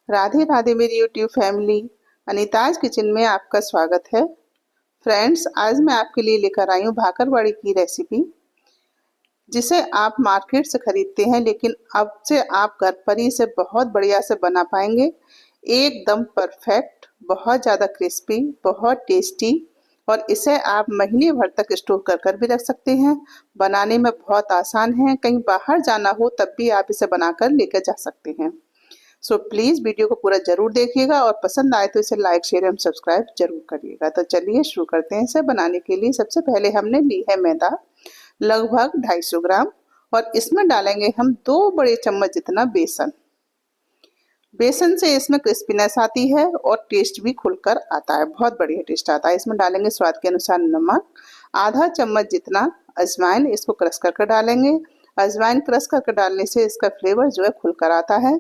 राधे राधे मेरी YouTube family. अनीताज kitchen में आपका स्वागत है। फ्रेंड्स, आज मैं आपके लिए लेकर आई हूँ भाकरवड़ी की रेसिपी, जिसे आप मार्केट से खरीदते हैं लेकिन अब से आप घर पर ही इसे बहुत बढ़िया से बना पाएंगे। एकदम परफेक्ट, बहुत ज़्यादा क्रिस्पी, बहुत टेस्टी, और इसे आप महीने भर तक स्टोर कर कर भी रख सकते हैं। बनाने में बहुत आसान है, कहीं बाहर जाना हो तब भी आप इसे बनाकर लेकर जा सकते हैं। सो प्लीज़ वीडियो को पूरा जरूर देखिएगा और पसंद आए तो इसे लाइक शेयर एवं सब्सक्राइब जरूर करिएगा। तो चलिए शुरू करते हैं। इसे बनाने के लिए सबसे पहले हमने ली है मैदा, लगभग 250 ग्राम, और इसमें डालेंगे हम 2 बड़े चम्मच जितना बेसन। बेसन से इसमें क्रिस्पीनेस आती है और टेस्ट भी खुलकर आता है, बहुत बढ़िया टेस्ट आता है। इसमें डालेंगे स्वाद के अनुसार नमक, आधा चम्मच जितना अजवाइन, इसको क्रश करके डालेंगे। अजवाइन क्रश करके डालने से इसका फ्लेवर जो है खुलकर आता है।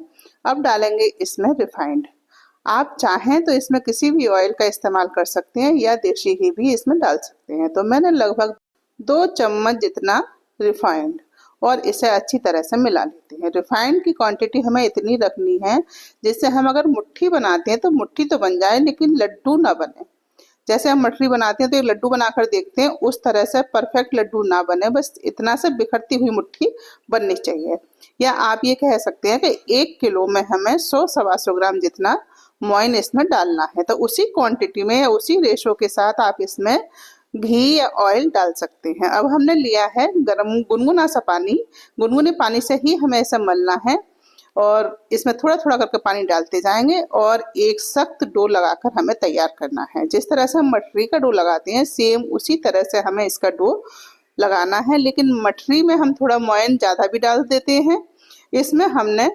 अब डालेंगे इसमें रिफाइंड। आप चाहें तो इसमें किसी भी ऑयल का इस्तेमाल कर सकते हैं या देसी घी भी इसमें डाल सकते हैं। तो मैंने लगभग 2 चम्मच जितना रिफाइंड, और इसे अच्छी तरह से मिला लेते हैं। रिफाइंड की क्वांटिटी हमें इतनी रखनी है जिससे हम अगर मुट्ठी बनाते हैं तो मुट्ठी तो बन जाए लेकिन लड्डू ना बने। जैसे हम मठरी बनाते हैं तो एक लड्डू बनाकर देखते हैं, उस तरह से परफेक्ट लड्डू ना बने, बस इतना से बिखरती हुई मुट्ठी बननी चाहिए। या आप ये कह सकते हैं कि 1 किलो में हमें 100-125 ग्राम जितना मोइन इसमें डालना है। तो उसी क्वांटिटी में या उसी रेशो के साथ आप इसमें घी या ऑयल डाल सकते हैं। अब हमने लिया है गरम गुनगुना सा पानी, गुनगुने पानी से ही हमें ऐसा मलना है, और इसमें थोड़ा थोड़ा करके पानी डालते जाएंगे और एक सख्त डो लगाकर हमें तैयार करना है। जिस तरह से हम मठरी का डो लगाते हैं सेम उसी तरह से हमें इसका डो लगाना है, लेकिन मठरी में हम थोड़ा मोयन ज़्यादा भी डाल देते हैं। इसमें हमने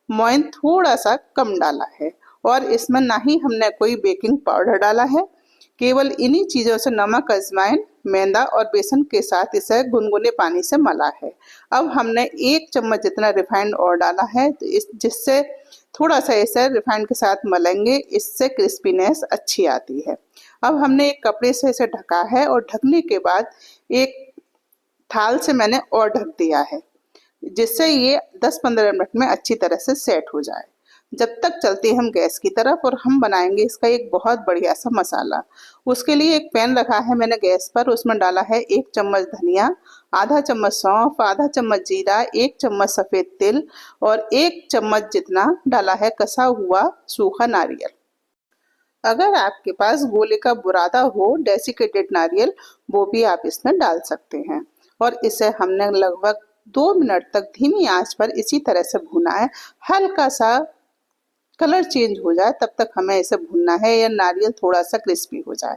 मोयन थोड़ा सा कम डाला है, और इसमें ना ही हमने कोई बेकिंग पाउडर डाला है। केवल इन्हीं चीज़ों से नमक, अजवाइन, मैदा और बेसन के साथ इसे गुनगुने पानी से मला है। अब हमने 1 चम्मच जितना रिफाइंड और डाला है, तो जिससे थोड़ा सा इसे रिफाइंड के साथ मलेंगे, इससे क्रिस्पीनेस अच्छी आती है। अब हमने एक कपड़े से इसे ढका है, और ढकने के बाद एक थाल से मैंने और ढक दिया है, जिससे ये 10-15 मिनट में अच्छी तरह से सेट हो जाए। जब तक चलते हैं हम गैस की तरफ, और हम बनाएंगे इसका एक बहुत बढ़िया सा मसाला। उसके लिए एक पैन रखा है मैंने गैस पर, उसमें डाला है 1 चम्मच धनिया, आधा चम्मच सौंफ, आधा चम्मच जीरा, 1 चम्मच सफ़ेद तिल, और 1 चम्मच जितना डाला है कसा हुआ सूखा नारियल। अगर आपके पास गोले का बुरादा हो, डेसिकेटेड नारियल, वो भी आप इसमें डाल सकते हैं। और इसे हमने लगभग 2 मिनट तक धीमी आंच पर इसी तरह से भुना है। हल्का सा कलर चेंज हो जाए तब तक हमें इसे भूनना है, या नारियल थोड़ा सा क्रिस्पी हो जाए।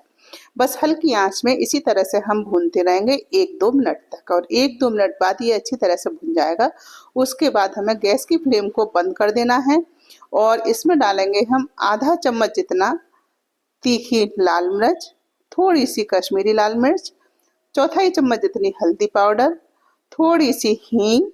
बस हल्की आंच में इसी तरह से हम भूनते रहेंगे 1-2 मिनट तक, और 1-2 मिनट बाद ये अच्छी तरह से भुन जाएगा। उसके बाद हमें गैस की फ्लेम को बंद कर देना है, और इसमें डालेंगे हम आधा चम्मच जितना तीखी लाल मिर्च, थोड़ी सी कश्मीरी लाल मिर्च, चौथाई चम्मच जितनी हल्दी पाउडर, थोड़ी सी हींग,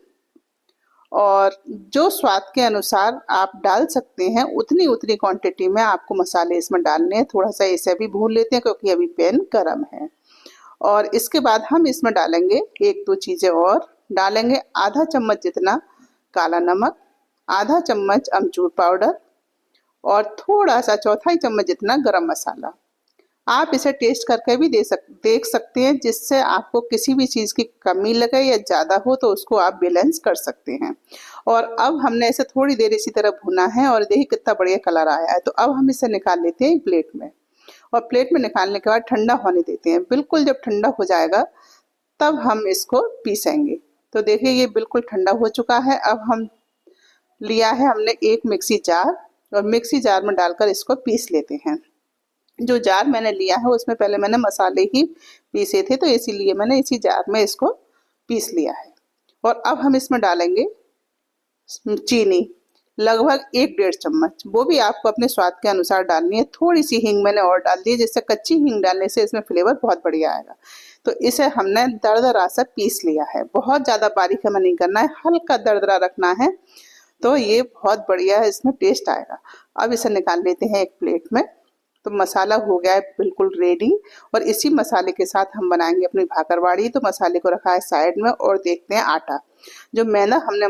और जो स्वाद के अनुसार आप डाल सकते हैं उतनी उतनी क्वांटिटी में आपको मसाले इसमें डालने हैं। थोड़ा सा इसे भी भून लेते हैं क्योंकि अभी पैन गरम है। और इसके बाद हम इसमें डालेंगे 1-2 चीज़ें और। डालेंगे आधा चम्मच जितना काला नमक, आधा चम्मच अमचूर पाउडर, और थोड़ा सा चौथाई चम्मच जितना गरम मसाला। आप इसे टेस्ट करके भी देख सकते हैं, जिससे आपको किसी भी चीज़ की कमी लगे या ज़्यादा हो तो उसको आप बैलेंस कर सकते हैं। और अब हमने इसे थोड़ी देर इसी तरह भुना है, और देखिए कितना बढ़िया कलर आया है। तो अब हम इसे निकाल लेते हैं एक प्लेट में, और प्लेट में निकालने के बाद ठंडा होने देते हैं। बिल्कुल जब ठंडा हो जाएगा तब हम इसको पीसेंगे। तो देखिए ये बिल्कुल ठंडा हो चुका है। अब हम लिया है हमने एक मिक्सी जार, और मिक्सी जार में डालकर इसको पीस लेते हैं। जो जार मैंने लिया है उसमें पहले मैंने मसाले ही पीसे थे, तो इसीलिए मैंने इसी जार में इसको पीस लिया है। और अब हम इसमें डालेंगे चीनी, लगभग 1-1.5 चम्मच, वो भी आपको अपने स्वाद के अनुसार डालनी है। थोड़ी सी हींग मैंने और डाल दी है, जिससे कच्ची हींग डालने से इसमें फ्लेवर बहुत बढ़िया आएगा। तो इसे हमने दरदरा सा पीस लिया है, बहुत ज़्यादा बारीक हमें नहीं करना है, हल्का दरदरा रखना है, तो ये बहुत बढ़िया इसमें टेस्ट आएगा। अब इसे निकाल लेते हैं एक प्लेट में। तो मसाला हो गया है बिल्कुल रेडी और इसी मसाले के साथ हम बनाएंगे अपनी भाकरवाड़ी। तो मसाले को रखा है साइड में और देखते हैं आटा। जो मैदा हमने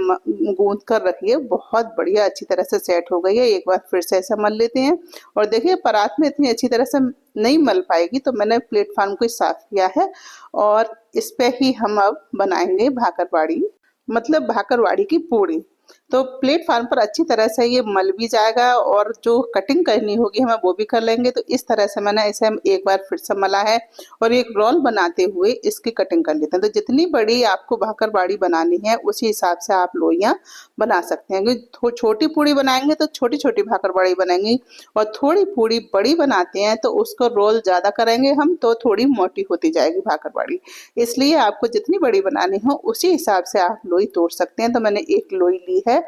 गूंथ कर रखी है बहुत बढ़िया अच्छी तरह से सेट हो गई है। एक बार फिर से ऐसा मल लेते हैं और देखिए परात में इतनी अच्छी तरह से नहीं मल पाएगी तो मैंने प्लेटफॉर्म को साफ किया है और इस पे ही हम अब बनाएंगे भाकरवाड़ी, मतलब भाकरवाड़ी की पूड़ी। तो प्लेटफॉर्म पर अच्छी तरह से ये मल भी जाएगा और जो कटिंग करनी होगी हमें वो भी कर लेंगे। तो इस तरह से मैंने इसे एक बार फिर से मला है और एक रोल बनाते हुए इसकी कटिंग कर लेते हैं। तो जितनी बड़ी आपको भाकरवाड़ी बनानी है उसी हिसाब से आप लोइयाँ बना सकते हैं। क्योंकि छोटी पूड़ी बनाएंगे तो छोटी छोटी भाकरवाड़ी बनाएंगे और थोड़ी पूड़ी बड़ी बनाते हैं तो उसको रोल ज़्यादा करेंगे हम तो थोड़ी मोटी होती जाएगी भाकरवाड़ी। इसलिए आपको जितनी बड़ी बनानी हो उसी हिसाब से आप लोई तोड़ सकते हैं। तो मैंने एक लोई ली है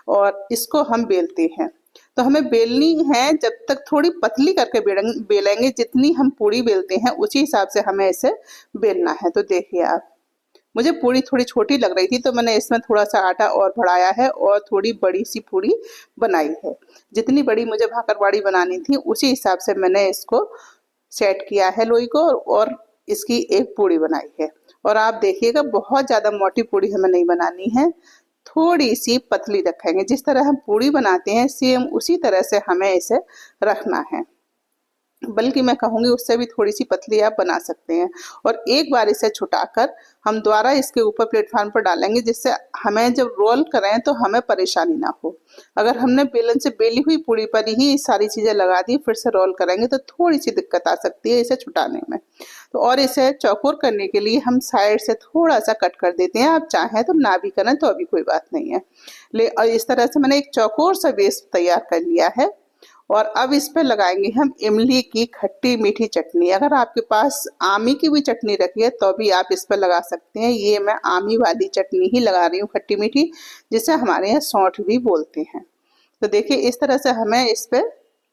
और इसको हम बेलते हैं। तो हमें बेलनी है जब तक थोड़ी पतली करके बेलेंगे, जितनी हम पूड़ी बेलते हैं उसी हिसाब से हमें इसे बेलना है। तो देखिए आप, मुझे पूड़ी थोड़ी छोटी लग रही थी तो मैंने इसमें थोड़ा सा आटा और बढ़ाया है और थोड़ी बड़ी सी पूड़ी बनाई है। जितनी बड़ी मुझे भाकरवाड़ी बनानी थी उसी हिसाब से मैंने इसको सेट किया है लोई को और इसकी एक पूड़ी बनाई है। और आप देखिएगा बहुत ज़्यादा मोटी पूड़ी हमें नहीं बनानी है, थोड़ी सी पतली रखेंगे। जिस तरह हम पूड़ी बनाते हैं सेम उसी तरह से हमें इसे रखना है, बल्कि मैं कहूँगी उससे भी थोड़ी सी पतली आप बना सकते हैं। और एक बार इसे छुटाकर हम दोबारा इसके ऊपर प्लेटफॉर्म पर डालेंगे जिससे हमें जब रोल करें तो हमें परेशानी ना हो। अगर हमने बेलन से बेली हुई पूड़ी पर ही सारी चीज़ें लगा दी फिर से रोल करेंगे तो थोड़ी सी दिक्कत आ सकती है इसे छुटाने में। तो और इसे चौकोर करने के लिए हम साइड से थोड़ा सा कट कर देते हैं, आप चाहें तो ना भी करें तो अभी कोई बात नहीं है। और इस तरह से मैंने एक चौकोर सा बेस तैयार कर लिया है और अब इस पे लगाएंगे हम इमली की खट्टी मीठी चटनी। अगर आपके पास आमी की भी चटनी रखी है तो भी आप इस पे लगा सकते हैं। ये मैं आमी वाली चटनी ही लगा रही हूँ खट्टी मीठी, जिसे हमारे यहाँ सौंठ भी बोलते हैं। तो देखिए इस तरह से हमें इस पे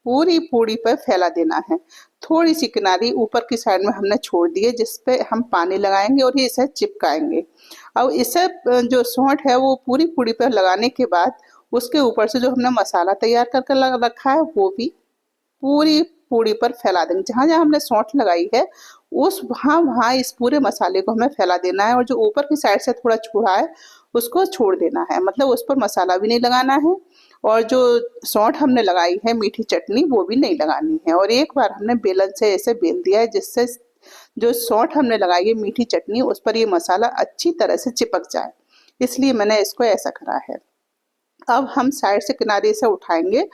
पूरी पूड़ी पर फैला देना है। थोड़ी सी किनारी ऊपर की साइड में हमने छोड़ दी है जिस पे हम पानी लगाएंगे और ये इसे चिपकाएंगे। अब इसे जो सौंठ है वो पूरी पूड़ी पर लगाने के बाद उसके ऊपर से जो हमने मसाला तैयार करके रखा है वो भी पूरी पूड़ी पर फैला देंगे। जहाँ जहाँ हमने सौंठ लगाई है उस वहाँ इस पूरे मसाले को हमें फैला देना है और जो ऊपर की साइड से थोड़ा छुड़ा है उसको छोड़ देना है, मतलब उस पर मसाला भी नहीं लगाना है और जो सौंठ हमने लगाई है मीठी चटनी वो भी नहीं लगानी है। और एक बार हमने बेलन से ऐसे बेल दिया है जिससे जो सौंठ हमने लगाई है मीठी चटनी उस पर ये मसाला अच्छी तरह से चिपक जाए, इसलिए मैंने इसको ऐसा करा है। अब हम साइड से किनारे से उठाएंगे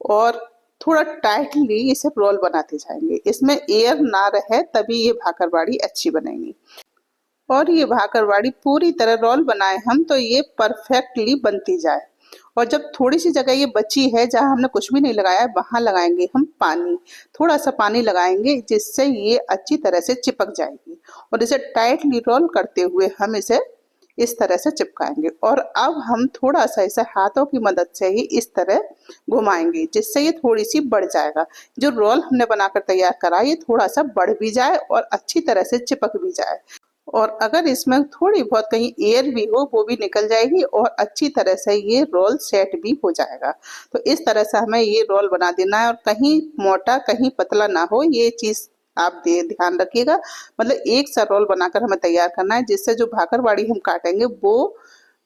और थोड़ा टाइटली इसे रोल बनाते जाएंगे। इसमें एयर ना रहे तभी ये भाकरवाड़ी अच्छी बनेगी। और ये भाकरवाड़ी पूरी तरह रोल बनाए हम तो ये परफेक्टली बनती जाए। और जब थोड़ी सी जगह ये बची है जहाँ हमने कुछ भी नहीं लगाया वहां लगाएंगे हम पानी, थोड़ा सा पानी लगाएंगे जिससे ये अच्छी तरह से चिपक जाएगी। और इसे टाइटली रोल करते हुए हम इसे इस तरह से चिपकाएंगे और अब हम थोड़ा सा इसे हाथों की मदद से ही इस तरह घुमाएंगे जिससे ये थोड़ी सी बढ़ जाएगा। जो रोल हमने बनाकर तैयार करा ये थोड़ा सा बढ़ भी जाए और अच्छी तरह से चिपक भी जाए। और अगर इसमें थोड़ी बहुत कहीं एयर भी हो वो भी निकल जाएगी और अच्छी तरह से ये रोल सेट भी हो जाएगा। तो इस तरह से हमें ये रोल बना देना है और कहीं मोटा कहीं पतला ना हो, ये चीज़ आप ध्यान रखिएगा। मतलब एक सा रोल बनाकर हमें तैयार करना है जिससे जो भाकरवाड़ी हम काटेंगे वो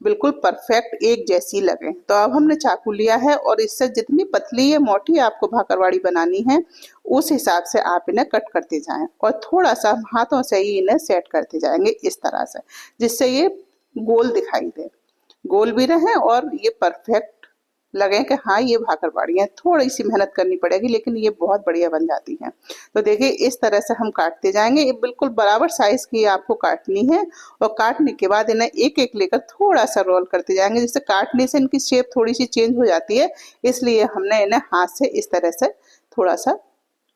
बिल्कुल परफेक्ट एक जैसी लगे। तो अब हमने चाकू लिया है और इससे जितनी पतली या मोटी आपको भाकरवाड़ी बनानी है उस हिसाब से आप इन्हें कट करते जाएं और थोड़ा सा हाथों से ही इन्हें सेट करते जाएंगे इस तरह से, जिससे ये गोल दिखाई दे, गोल भी रहे और ये परफेक्ट लगे कि हाँ ये भाकरवाड़ी है। थोड़ी सी मेहनत करनी पड़ेगी लेकिन ये बहुत बढ़िया बन जाती है। तो देखिए इस तरह से हम काटते जाएंगे। ये बिल्कुल बराबर साइज की आपको काटनी है और काटने के बाद इन्हें एक एक लेकर थोड़ा सा रोल करते जाएंगे, जिससे काटने से इनकी शेप थोड़ी सी चेंज हो जाती है, इसलिए हमने इन्हें हाथ से इस तरह से थोड़ा सा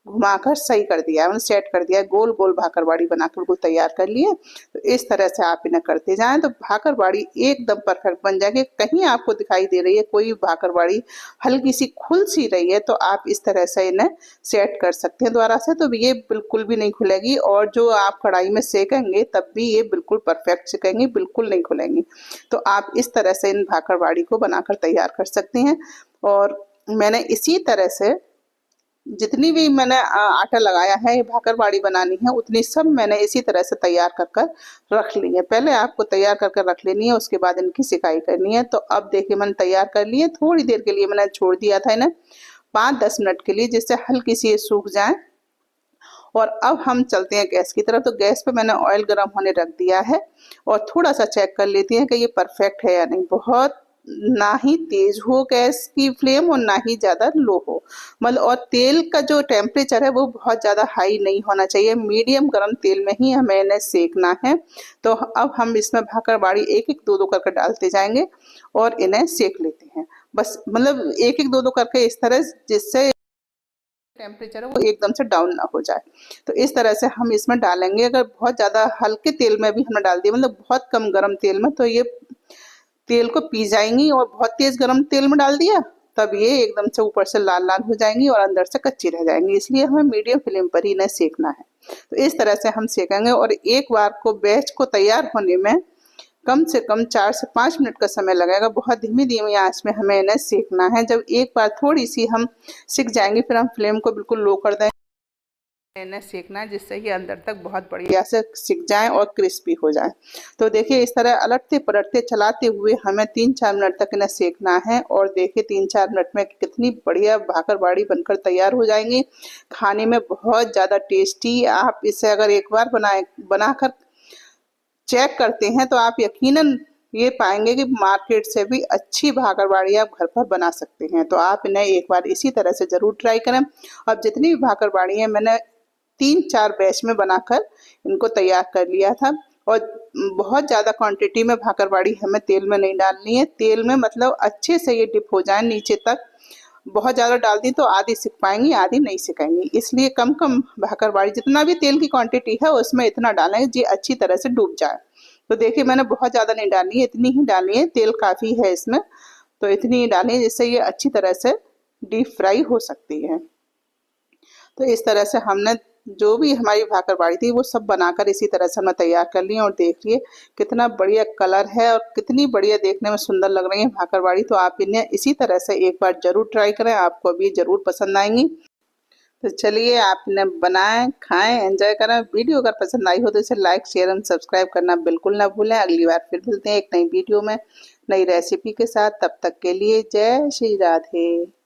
घुमाकर सही कर दिया, उन्हें सेट कर दिया, गोल गोल भाकरवाड़ी बनाकर बिल्कुल तैयार कर लिए। तो इस तरह से आप इन्हें करते जाएं तो भाकरवाड़ी एकदम परफेक्ट बन जाएगी। कहीं आपको दिखाई दे रही है कोई भाकरवाड़ी हल्की सी खुल सी रही है तो आप इस तरह से इन्हें सेट कर सकते हैं दोबारा से, तो ये बिल्कुल भी नहीं खुलेगी। और जो आप कढ़ाई में सेकेंगे तब भी ये बिल्कुल परफेक्ट सेकेंगी, बिल्कुल नहीं खुलेंगी। तो आप इस तरह से इन भाकरवाड़ी को बनाकर तैयार कर सकते हैं। और मैंने इसी तरह से जितनी भी मैंने आटा लगाया है ये भाकरवाड़ी बनानी है उतनी सब मैंने इसी तरह से तैयार कर कर रख ली है। पहले आपको तैयार कर कर रख लेनी है, उसके बाद इनकी सिकाई करनी है। तो अब देखिए मैंने तैयार कर ली है, थोड़ी देर के लिए मैंने छोड़ दिया था इन्हें 5-10 मिनट के लिए, जिससे हल्की सी ये सूख जाए। और अब हम चलते हैं गैस की तरफ। तो गैस पे मैंने ऑयल गर्म होने रख दिया है और थोड़ा सा चेक कर लेते हैं कि ये परफेक्ट है या नहीं। बहुत ना ही तेज हो गैस की फ्लेम और ना ही ज्यादा लो हो, मतलब और तेल का जो टेम्परेचर है वो बहुत ज्यादा हाई नहीं होना चाहिए, मीडियम गर्म तेल में ही हमें इन्हें सेकना है। तो अब हम इसमें भाकरवाड़ी एक एक दो दो करके डालते जाएंगे और इन्हें सेक लेते हैं। बस मतलब एक एक दो दो करके इस तरह, जिससे टेम्परेचर है वो एकदम से डाउन ना हो जाए। तो इस तरह से हम इसमें डालेंगे। अगर बहुत ज़्यादा हल्के तेल में भी हमने डाल दिया, मतलब बहुत कम गरम तेल में, तो ये तेल को पी जाएंगी। और बहुत तेज गरम तेल में डाल दिया तब ये एकदम से ऊपर से लाल लाल हो जाएंगी और अंदर से कच्ची रह जाएंगी। इसलिए हमें मीडियम फ्लेम पर ही इन्हें सेकना है। तो इस तरह से हम सेकेंगे और एक बार को बैच को तैयार होने में कम से कम 4 से 5 मिनट का समय लगेगा। बहुत धीमी धीमी आंच में हमें इन्हें सेकना है। जब एक बार थोड़ी सी हम सिक जाएंगे फिर हम फ्लेम को बिल्कुल लो कर देंगे। इन्हें सेकना है जिससे ये अंदर तक बहुत बढ़िया से सिक जाए और क्रिस्पी हो जाए। तो देखिए इस तरह अलटते पलटते चलाते हुए हमें 3-4 मिनट तक इन्हें सेकना है। और देखिए 3-4 मिनट में कितनी बढ़िया भाकरवाड़ी बनकर तैयार हो जाएंगी। खाने में बहुत ज़्यादा टेस्टी। आप इसे अगर एक बार बनाकर चेक करते हैं तो आप यकीनन ये पाएंगे कि मार्केट से भी अच्छी भाकरवाड़ी आप घर पर बना सकते हैं। तो आप इन्हें एक बार इसी तरह से ज़रूर ट्राई करें। अब जितनी भी भाकरवाड़ी है मैंने 3-4 बैच में बनाकर इनको तैयार कर लिया था। और बहुत ज़्यादा क्वांटिटी में भाकरवाड़ी हमें तेल में नहीं डालनी है। तेल में मतलब अच्छे से ये डिप हो जाए नीचे तक। बहुत ज़्यादा डाल दी तो आधी सिक पाएंगी आधी नहीं सिकेंगी, इसलिए कम कम भाकरवाड़ी जितना भी तेल की क्वांटिटी है उसमें इतना डालें जी अच्छी तरह से डूब जाए। तो देखिए मैंने बहुत ज़्यादा नहीं डाली है, इतनी ही डाली है, तेल काफ़ी है इसमें। तो इतनी ही डाली है जिससे ये अच्छी तरह से डीप फ्राई हो सकती है। तो इस तरह से हमने जो भी हमारी भाकरवाड़ी थी वो सब बनाकर इसी तरह से हमने तैयार कर ली। और देख लिए कितना बढ़िया कलर है और कितनी बढ़िया देखने में सुंदर लग रही है भाकरवाड़ी। तो आप इन्हें इसी तरह से एक बार जरूर ट्राई करें, आपको भी जरूर पसंद आएंगी। तो चलिए आप इन्हें बनाएं, खाएं, एंजॉय करें। वीडियो अगर पसंद आई हो तो इसे लाइक शेयर एंड सब्सक्राइब करना बिल्कुल ना भूलें। अगली बार फिर मिलते हैं एक नई वीडियो में नई रेसिपी के साथ। तब तक के लिए जय श्री राधे।